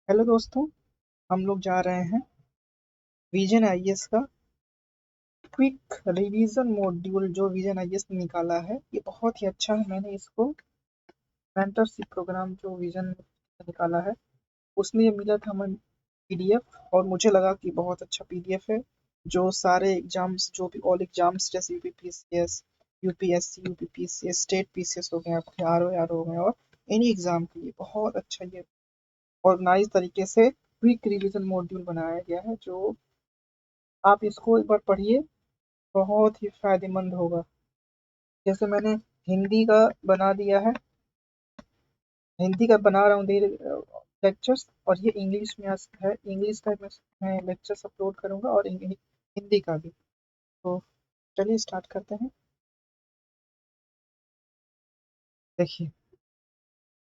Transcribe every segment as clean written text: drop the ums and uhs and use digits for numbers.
Hello दोस्तों, हम लोग जा रहे हैं विजन आईएएस का क्विक रिवीजन मॉड्यूल। जो विजन आईएएस ने निकाला है ये बहुत ही अच्छा है। मैंने इसको मेंटरशिप प्रोग्राम जो विजन निकाला है उसमें ये मिला था हमें पीडीएफ, और मुझे लगा कि बहुत अच्छा पीडीएफ है जो सारे एग्जाम्स, जो भी ऑल एग्जाम्स जैसे UPPCS, UPSC, UPPCS, state PCS हो गए, आपके आर हो गए, और एनी एग्जाम के लिए बहुत अच्छा ये ऑर्गेनाइज तरीके से क्विक रिवीजन मॉड्यूल बनाया गया है। जो आप इसको एक बार पढ़िए, बहुत ही फायदेमंद होगा। जैसे मैंने हिंदी का बना दिया है, हिंदी का बना रहा हूँ धीरे लेक्चर्स, और ये इंग्लिश में है। इंग्लिश का मैं लेक्चर्स अपलोड करूँगा और हिंदी का भी। तो चलिए स्टार्ट करते हैं। देखिए,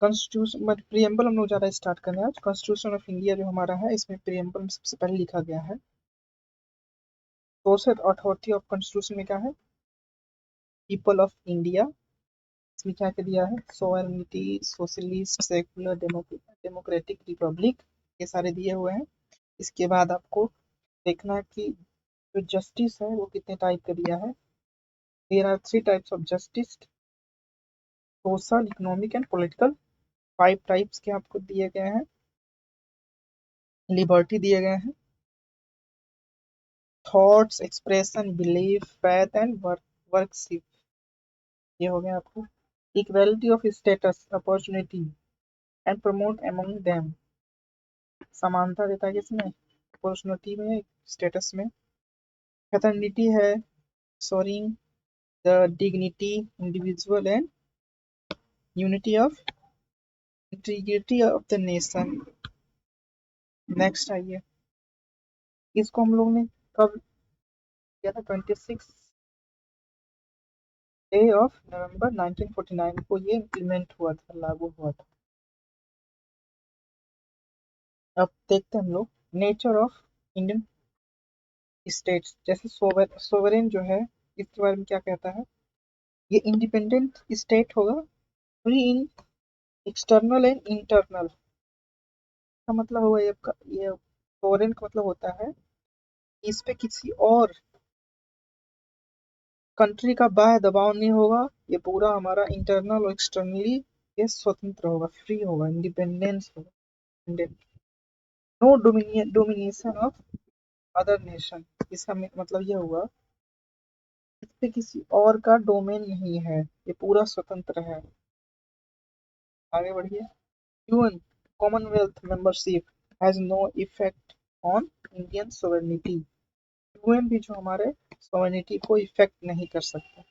कॉन्स्टिट्यूशन प्रियम्बल हम लोग ज़्यादा स्टार्ट करने आज। कॉन्स्टिट्यूशन ऑफ इंडिया जो हमारा है, इसमें प्रियम्बल में सबसे पहले लिखा गया है सोर्स अथॉरिटी ऑफ कॉन्स्टिट्यूशन में क्या है, पीपल ऑफ इंडिया। इसमें क्या क्या दिया है, sovereignty, socialist, secular, democratic, Republic, ये सारे दिए हुए हैं। इसके बाद आपको देखना है कि जो जस्टिस है वो कितने टाइप का दिया है। There are 3 types of justice, social, economic and political. 5 types के आपको दिए गए हैं। लिबर्टी दिए गए हैं, thoughts, expression, belief, faith and worship, ये हो गया आपको। Equality of status, opportunity and promote among them, समानता देता है किसमें, अपॉर्चुनिटी में, स्टेटस में। फ्रेटर्निटी है, assuring the dignity individual and unity of integrity of the nation. Next आइए, इसको हम लोग ने कब किया था, 26 डे ऑफ नवंबर 1949 को ये इम्प्लीमेंट हुआ था, लागू हुआ था। अब देखते हैं हम लोग नेचर ऑफ इंडियन स्टेट्स। जैसे सोवरेन जो है, इसके बारे में क्या कहता है, ये इंडिपेंडेंट स्टेट होगा, free in external and internal. का मतलब हुआ ये सोवरेन का मतलब होता है इस पे किसी और कंट्री का बाह्य दबाव नहीं होगा। ये पूरा हमारा इंटरनल और एक्सटर्नली ये स्वतंत्र होगा, फ्री होगा, इंडिपेंडेंस होगा। No domination of other nation. इसका मतलब ये हुआ इस पे किसी और का डोमेन नहीं है, ये पूरा स्वतंत्र है। आगे बढ़िए, UN Commonwealth membership has no effect on Indian sovereignty. UN भी जो हमारे सोवरेनिटी को इफेक्ट नहीं कर सकता।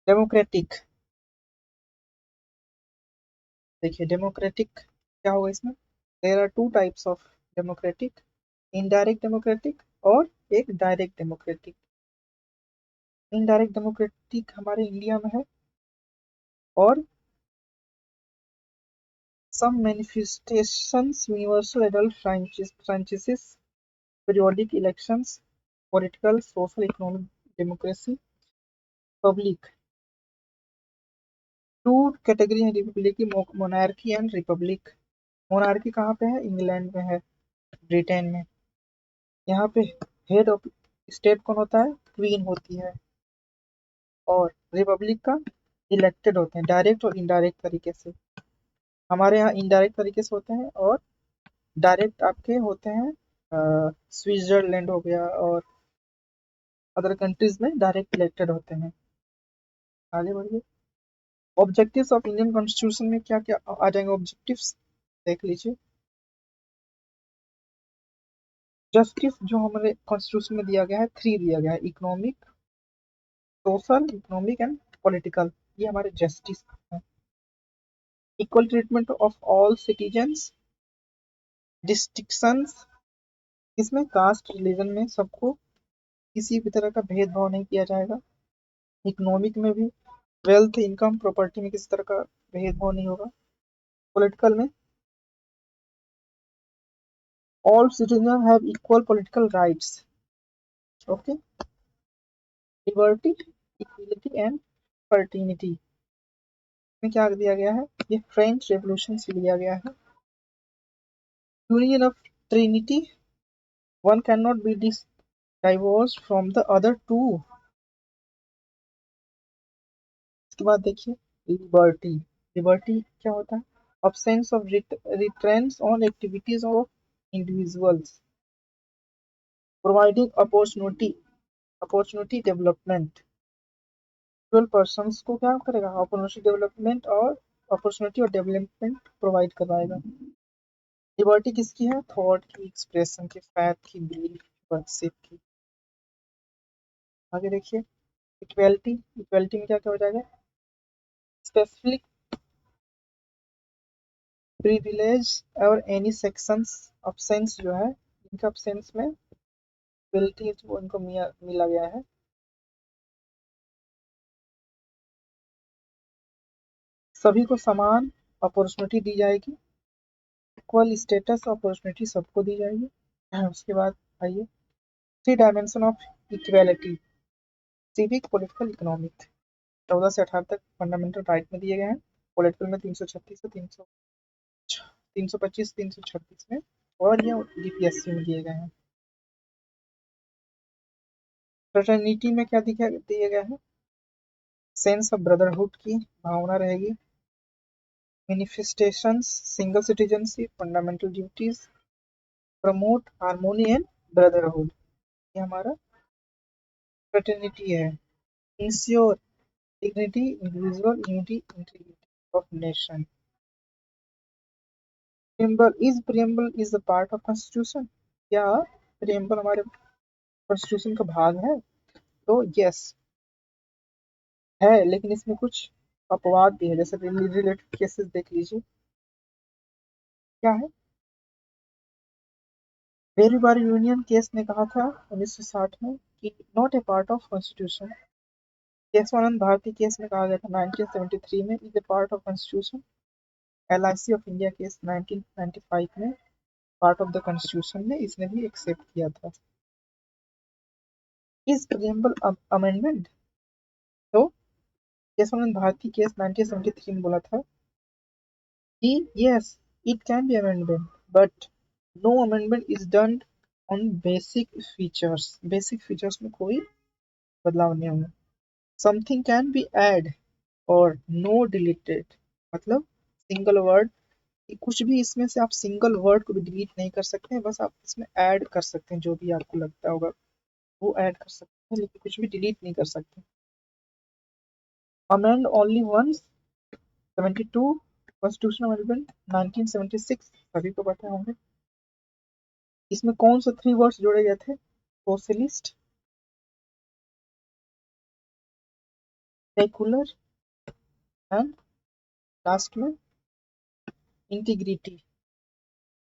डेमोक्रेटिक, देखिए डेमोक्रेटिक क्या होगा इसमें, there are 2 types of democratic, indirect democratic और एक डायरेक्ट डेमोक्रेटिक। इनडायरेक्ट डेमोक्रेटिक हमारे इंडिया में है, और some manifestations, universal adult franchises, periodic elections, political, social, economic democracy, public. Two category है रिपब्लिक की, मोनार्की एंड रिपब्लिक। मोनार्की कहाँ पे है, इंग्लैंड में है, ब्रिटेन में। यहाँ पे हेड ऑफ स्टेट कौन होता है, क्वीन होती है। और रिपब्लिक का इलेक्टेड होते हैं डायरेक्ट और इनडायरेक्ट तरीके से। हमारे यहाँ इनडायरेक्ट तरीके से होते हैं, और डायरेक्ट आपके होते हैं स्विट्जरलैंड हो गया, और अदर कंट्रीज में डायरेक्ट इलेक्टेड होते हैं। आगे बढ़िए, ऑब्जेक्टिव्स ऑफ इंडियन कॉन्स्टिट्यूशन में क्या क्या आ जाएंगे ऑब्जेक्टिव्स, देख लीजिए। जस्टिस जो हमारे कॉन्स्टिट्यूशन में दिया गया है, 3 दिया गया है, economic, social, economic and political, ये हमारे जस्टिस है। Equal treatment of all citizens, distinctions, इसमें कास्ट रिलीजन में सबको किसी भी तरह का भेदभाव नहीं किया जाएगा। इकोनॉमिक में भी वेल्थ, इनकम, प्रॉपर्टी में किसी तरह का भेदभाव नहीं होगा। पॉलिटिकल में all citizens have equal political rights. Okay, liberty, equality and fraternity में क्या दिया गया है, ये फ्रेंच रेवोल्यूशन से लिया गया है। Union of Trinity, one can not be divorced from the other two। इसके बाद देखिए लिबर्टी। लिबर्टी क्या होता है? absence of restraints on activities of individuals, providing opportunity development। individual persons को क्या करेगा? opportunity development और अपॉर्चुनिटी और डेवलपमेंट प्रोवाइड करवाएगा। लिबर्टी किसकी है? थॉट की, एक्सप्रेशन की, फैथ की, बिलीफ, वर्शिप की। आगे देखिए इक्वेलिटी। इक्वेलिटी में क्या क्या हो जाएगा? स्पेसिफिक प्रिविलेज और एनी सेक्शंस ऑप्शंस जो है इनका ऑप्शंस में इक्वेलिटी वो इनको मिला गया है। सभी को समान अपॉर्चुनिटी दी जाएगी, इक्वल स्टेटस अपॉर्चुनिटी सबको दी जाएगी। उसके बाद आइए 3 dimension of equality, civic, political, economic. 14 से 18 तक फंडामेंटल राइट में दिए गए हैं। पॉलिटिकल में 336 से 325 336 में, और ये डीपीएससी में दिए गए हैं। फ्रेटर्निटी में क्या दिया गया है? सेंस ऑफ ब्रदरहुड की भावना रहेगी। Manifestations, single citizenship, fundamental duties, promote harmony and brotherhood, ये हमारा फ्रेटर्निटी है। Ensure dignity, individual unity, integrity of nation. preamble is a part of constitution। क्या preamble हमारे कॉन्स्टिट्यूशन का भाग है? तो यस है, लेकिन इसमें कुछ अपवाद भी है। जैसे रिलेटेड केसेस देख लीजिए, क्या है? वेरी बार यूनियन केस ने कहा था 1960 में कि not a part of constitution. Keshavananda Bharati case में कहा गया था 1973 में is a part of constitution. LIC of India case 1995 में पार्ट ऑफ द कॉन्स्टिट्यूशन में इसने भी एक्सेप्ट किया था। इस प्रियम्बल अमेंडमेंट, तो केशवानंद भारती केस 1973 में बोला था कि yes it can be amended but no amendment is done on basic features। Basic features में कोई बदलाव नहीं होगा। समथिंग कैन बी add और नो डिलीटेड, मतलब सिंगल वर्ड, कुछ भी इसमें से आप सिंगल वर्ड को भी डिलीट नहीं कर सकते हैं, बस आप इसमें ऐड कर सकते हैं, जो भी आपको लगता होगा वो ऐड कर सकते हैं, लेकिन कुछ भी डिलीट नहीं कर सकते। Amend only once 72 constitutional amendment 1976 सभी को पता होंगे। इसमें कौन से 3 वर्ड्स जोड़े गए थे? सोशलिस्ट, सेकुलर एंड लास्ट में इंटीग्रिटी।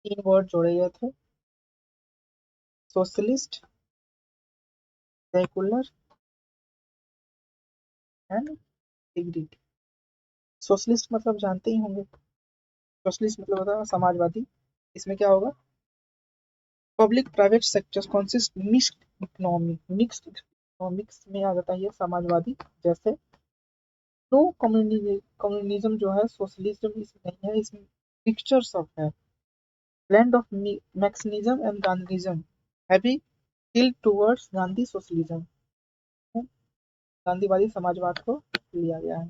3 वर्ड जोड़े गए थे, socialist, secular and integrity. Socialist मतलब जानते ही होंगे, सोशलिस्ट मतलब होता है समाजवादी। इसमें क्या होगा? Public private sector consist mixed economy. Mixed economics में आ जाता है ये समाजवादी। जैसे नो कम्युनिज्म जो है सोशलिज्म इसमें नहीं है, इसमें पिक्चर्स ऑफ है। Blend of Marxism and Gandhism, heavy tilt towards Gandhi socialism. गांधीवादी समाजवाद को लिया गया है।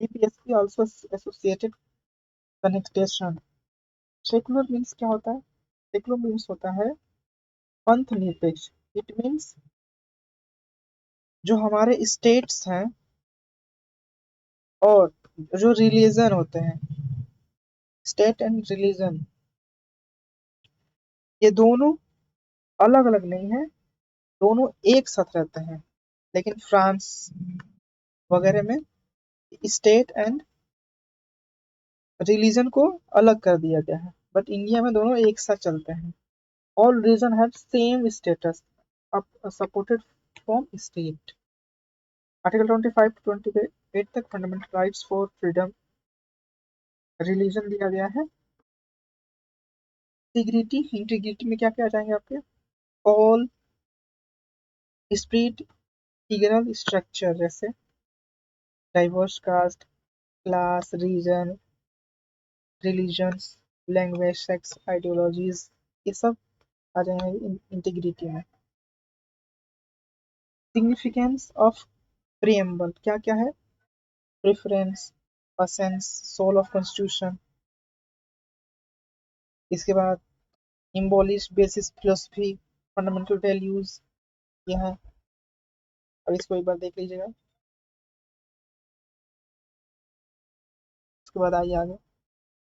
DPSP also associated connotation. Secular means क्या होता है? सेकुलर मीन्स होता है पंथ निरपेक्ष। इट मीन्स जो हमारे स्टेट्स हैं और जो रिलीजन होते हैं, स्टेट एंड रिलीजन, ये दोनों अलग अलग नहीं है, दोनों एक साथ रहते हैं। लेकिन फ्रांस वगैरह में स्टेट एंड रिलीजन को अलग कर दिया गया है, बट इंडिया में दोनों एक साथ चलते हैं। All religion have same status supported from state. Article 25 to 28 तक fundamental rights for freedom religion दिया गया है। इंटीग्रिटी, इंटीग्रिटी में क्या क्या आ जाएंगे आपके? ऑल स्प्रिट इंटीग्रल स्ट्रक्चर, जैसे diverse caste, class, region, religions, language, sex, ideologies, ये सब आ जाएंगे इंटीग्रिटी में। सिग्निफिकेंस ऑफ प्रीएम्बल क्या क्या है? Preference, essence, soul of constitution. इसके बाद embellish basis philosophy, fundamental values, ये है। अब इसको एक बार देख लीजिएगा। उसके बाद आइए आगे।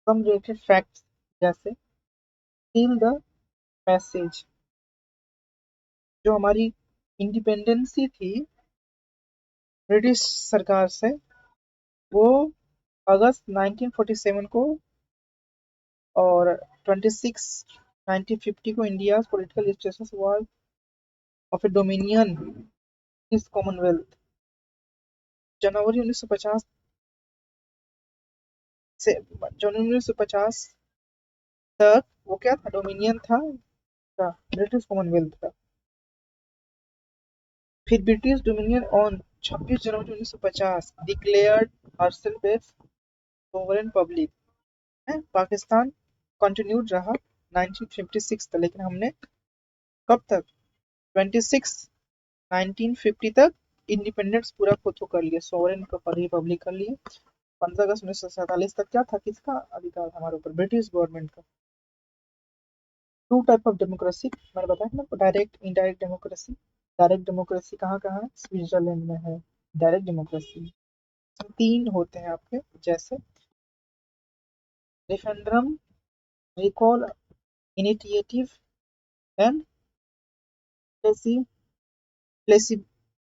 सम रिलेटेड फैक्ट्स, जैसे फिल द पैसेज। जो हमारी इंडिपेंडेंसी थी ब्रिटिश सरकार से, वो अगस्त 1947 को और 26 1950 को India political status was of A dominion इस कॉमनवेल्थ। जनवरी 1950 से जनवरी 1950 तक वो क्या था? डोमिनियन था, ब्रिटिश कॉमनवेल्थ का। फिर British dominion on 26 January 1950 declared herself as sovereign public है। पाकिस्तान कंटिन्यूड रहा 1956 तक, लेकिन हमने कब तक? 26 1950 तक इंडिपेंडेंस पूरा खुद को कर लिया, सोवरेन रिपब्लिक कर लिए। 15 अगस्त 1947 तक क्या था? किसका अधिकार था हमारे ऊपर? ब्रिटिश गवर्नमेंट का। टू टाइप ऑफ डेमोक्रेसी मैंने बताया ना, direct indirect democracy. Direct democracy कहाँ कहाँ है? स्विट्जरलैंड में है डायरेक्ट डेमोक्रेसी। तीन होते हैं आपके, जैसे रेफरेंडम, रिकॉल, इनिशिएटिव एंड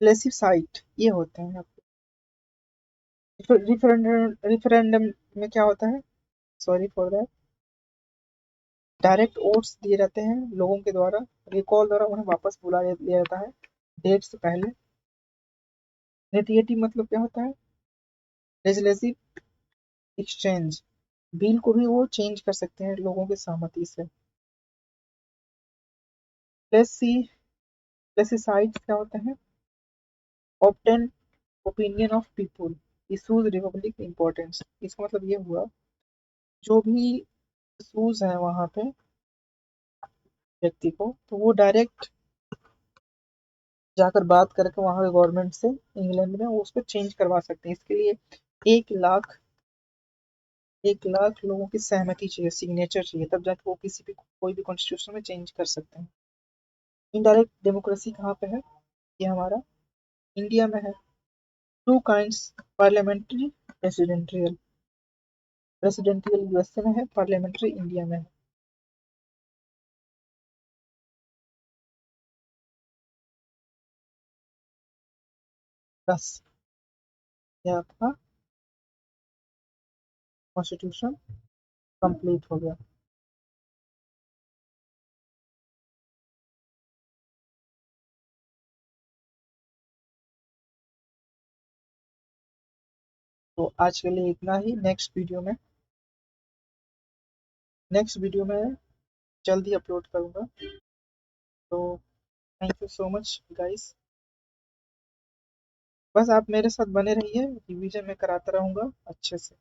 प्लेसिसाइट, ये होते हैं आपके। रिफरेंडम में क्या होता है? Sorry for that. Direct votes दिए जाते हैं लोगों के द्वारा। रिकॉल द्वारा उन्हें वापस बुला लिया जाता है डेट से पहले। इनिशिएटिव मतलब क्या होता है? लेजिस्लेटिव एक्सचेंज, बिल को भी वो चेंज कर सकते हैं लोगों की सहमति से। प्लेसिसाइड्स क्या होते हैं? Obtain opinion of people issues Republic importance. इसका मतलब ये हुआ, जो भी इशूज है वहां पे व्यक्ति को, तो वो डायरेक्ट जाकर बात करके वहां के गवर्नमेंट से इंग्लैंड में वो उसको चेंज करवा सकते हैं। इसके लिए 1 लाख 1 लाख लोगों की सहमति चाहिए, सिग्नेचर चाहिए, तब जाके वो किसी भी कोई भी कॉन्स्टिट्यूशन में चेंज कर सकते हैं। इनडायरेक्ट डेमोक्रेसी कहाँ पे है? ये हमारा इंडिया में है। Two kinds, parliamentary, presidential. Presidential USA में है, पार्लियामेंट्री इंडिया में है। बस ये आपका कॉन्स्टिट्यूशन कंप्लीट हो गया। तो आज के लिए इतना ही। नेक्स्ट वीडियो में जल्दी अपलोड करूंगा। तो thank you so much guys. बस आप मेरे साथ बने रहिए, रिवीजन में कराता रहूंगा अच्छे से।